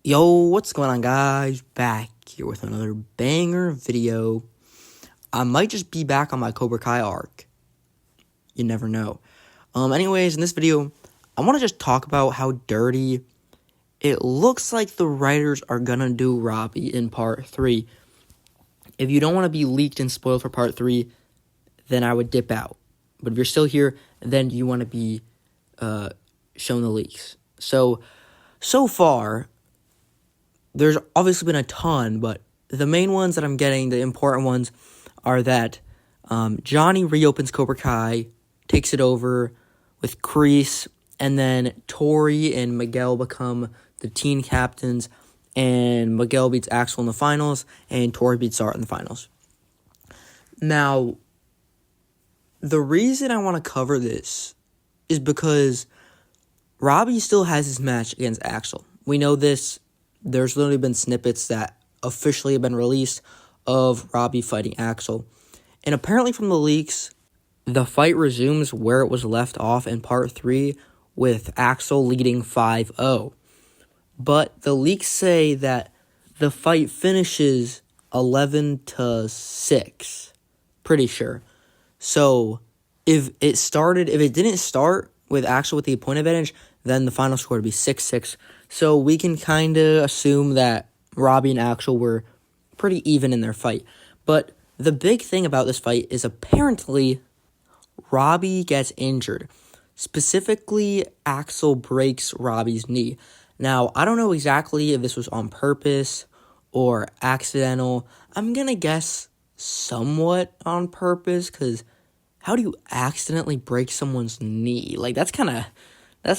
Yo, what's going on, guys? Back here with another banger video. I might just be back on my Cobra Kai arc. You never know. Anyways, in this video, I want to just talk about how dirty it looks like the writers are gonna do Robby in part 3. If you don't want to be leaked and spoiled for part 3, then I would dip out. But if you're still here, then you want to be shown the leaks. So far, there's obviously been a ton, but the main ones that I'm getting, the important ones, are that Johnny reopens Cobra Kai, takes it over with Kreese, and then Tori and Miguel become the teen captains, and Miguel beats Axel in the finals, and Tori beats Art in the finals. Now, the reason I want to cover this is because Robby still has his match against Axel. We know this. There's literally been snippets that officially have been released of Robby fighting Axel. And apparently from the leaks, the fight resumes where it was left off in part 3 with Axel leading 5-0. But the leaks say that the fight finishes 11-6. Pretty sure. So if it didn't start with Axel with the point advantage, then the final score would be 6-6. So we can kind of assume that Robby and Axel were pretty even in their fight. But the big thing about this fight is apparently Robby gets injured. Specifically, Axel breaks Robby's knee. Now, I don't know exactly if this was on purpose or accidental. I'm going to guess somewhat on purpose, because how do you accidentally break someone's knee? Like, that's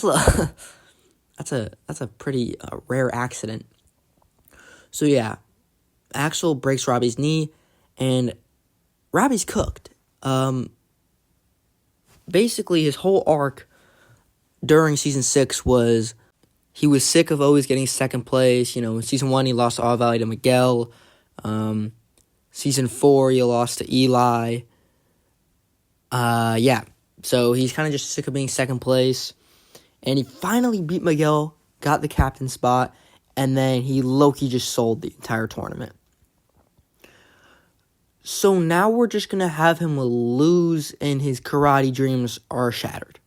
a pretty rare accident. So yeah, Axel breaks Robby's knee, and Robby's cooked. Basically, his whole arc during Season 6 was he was sick of always getting second place. You know, in Season 1, he lost All Valley to Miguel. Season 4, he lost to Eli. So he's kind of just sick of being second place. And he finally beat Miguel, got the captain spot, and then he low-key just sold the entire tournament. So now we're just going to have him lose, and his karate dreams are shattered.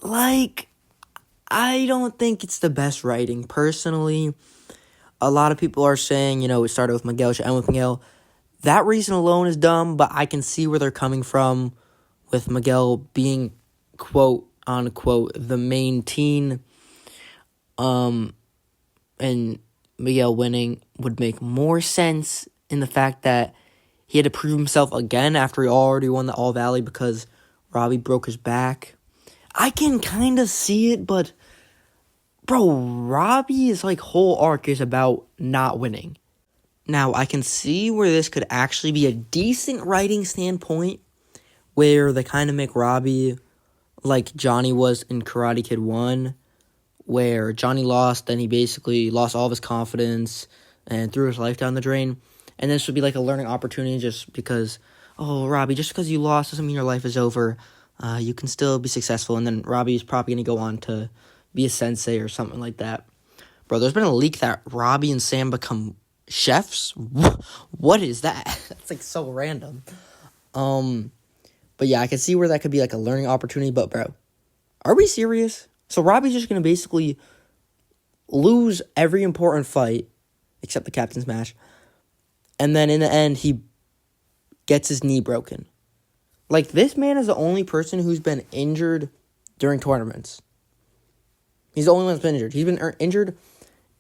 Like, I don't think it's the best writing, personally. A lot of people are saying, it started with Miguel, it should end with Miguel. That reason alone is dumb, but I can see where they're coming from with Miguel being, quote, unquote, the main teen, and Miguel winning would make more sense in the fact that he had to prove himself again after he already won the All Valley because Robby broke his back. I can kind of see it, but bro, Robby's whole arc is about not winning. Now, I can see where this could actually be a decent writing standpoint, where they kind of make Robby like Johnny was in Karate Kid 1, where Johnny lost, then he basically lost all of his confidence and threw his life down the drain. And this would be like a learning opportunity just because, Robby, just because you lost doesn't mean your life is over. You can still be successful. And then Robby's probably going to go on to be a sensei or something like that. Bro, there's been a leak that Robby and Sam become chefs? What is that? That's so random. But yeah, I can see where that could be a learning opportunity. But bro, are we serious? So Robby's just going to basically lose every important fight except the captain's match. And then in the end, he gets his knee broken. This man is the only person who's been injured during tournaments. He's the only one that's been injured. He's been injured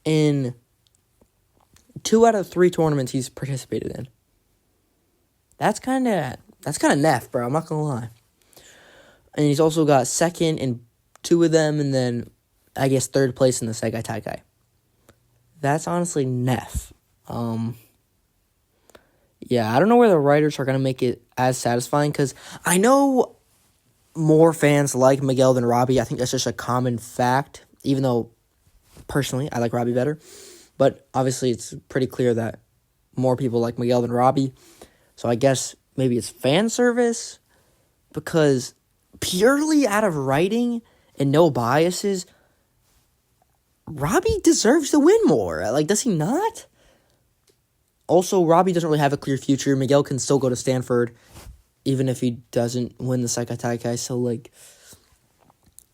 in 2 out of 3 tournaments he's participated in. That's kind of neff, bro. I'm not going to lie. And he's also got second in 2 of them, and then, I guess, 3rd place in the Sekai Taikai. That's honestly neff. Yeah, I don't know where the writers are going to make it as satisfying, because I know more fans like Miguel than Robby. I think that's just a common fact, even though, personally, I like Robby better. But obviously, it's pretty clear that more people like Miguel than Robby. So I guess maybe it's fan service, because purely out of writing and no biases, Robby deserves to win more. Like, does he not? Also, Robby doesn't really have a clear future. Miguel can still go to Stanford, even if he doesn't win the Sekai Taikai. So, like,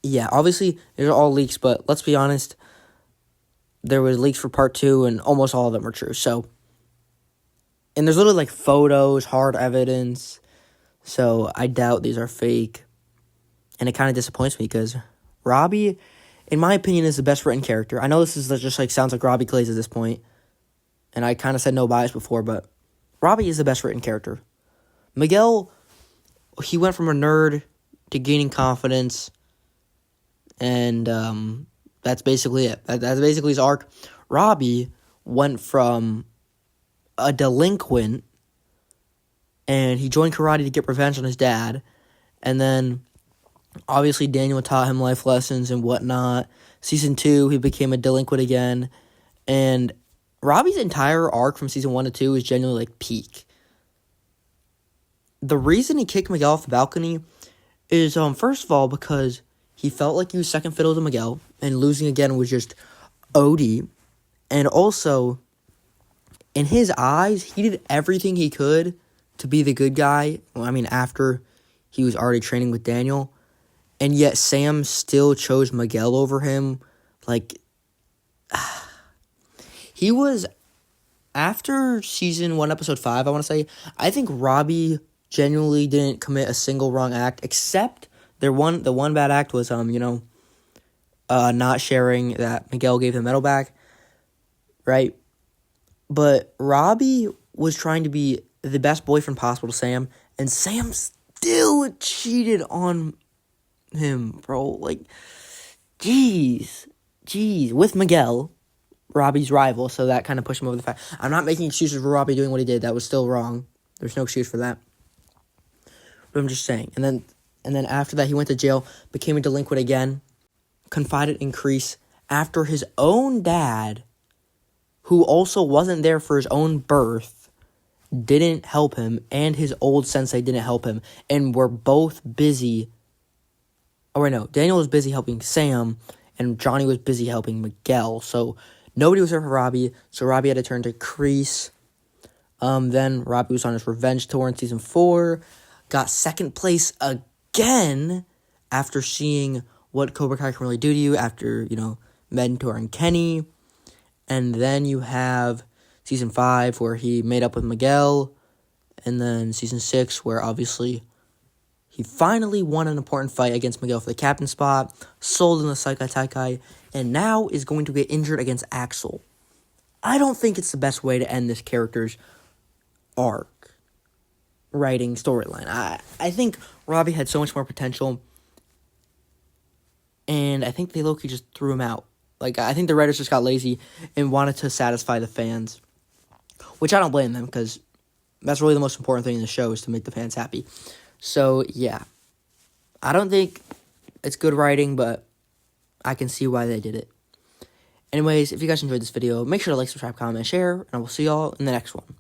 yeah, obviously, these are all leaks, but let's be honest. There was leaks for part 2, and almost all of them were true. So, and there's literally, like, photos, hard evidence. So, I doubt these are fake. And it kind of disappoints me because Robby, in my opinion, is the best written character. I know this is just, like, sounds like Robby Clays at this point. And I kind of said no bias before, but Robby is the best written character. Miguel, he went from a nerd to gaining confidence. And that's basically it. That's basically his arc. Robby went from a delinquent, and he joined karate to get revenge on his dad. And then, obviously, Daniel taught him life lessons and whatnot. Season 2, he became a delinquent again. And Robby's entire arc from Season 1 to 2 is genuinely, like, peak. The reason he kicked Miguel off the balcony is, first of all, because he felt like he was second fiddle to Miguel, and losing again was just OD. And also, in his eyes, he did everything he could to be the good guy. Well, I mean, after he was already training with Daniel. And yet, Sam still chose Miguel over him. Like, he was, after Season 1, Episode 5, I want to say, I think Robby genuinely didn't commit a single wrong act, except the one bad act was, not sharing that Miguel gave the medal back, right? But Robby was trying to be the best boyfriend possible to Sam, and Sam still cheated on him, bro. Like, jeez, with Miguel, Robby's rival, so that kind of pushed him over the fact. I'm not making excuses for Robby doing what he did. That was still wrong. There's no excuse for that. But I'm just saying. And then after that, he went to jail, became a delinquent again, confided in Kreese after his own dad, who also wasn't there for his own birth, didn't help him, and his old sensei didn't help him, and were both busy. Oh, wait, no. Daniel was busy helping Sam, and Johnny was busy helping Miguel. So nobody was there for Robby, so Robby had to turn to Kreese. Then Robby was on his revenge tour in Season 4, got second place again after seeing what Cobra Kai can really do to you after, mentoring Kenny. And then you have Season 5 where he made up with Miguel, and then Season 6 where obviously he finally won an important fight against Miguel for the captain spot, sold in the Sekai Taikai, and now is going to get injured against Axel. I don't think it's the best way to end this character's arc, writing storyline. I think Robby had so much more potential, and I think they low-key just threw him out. Like, I think the writers just got lazy and wanted to satisfy the fans, which I don't blame them, because that's really the most important thing in the show is to make the fans happy. So, yeah, I don't think it's good writing, but I can see why they did it. Anyways, if you guys enjoyed this video, make sure to like, subscribe, comment, and share, and I will see y'all in the next one.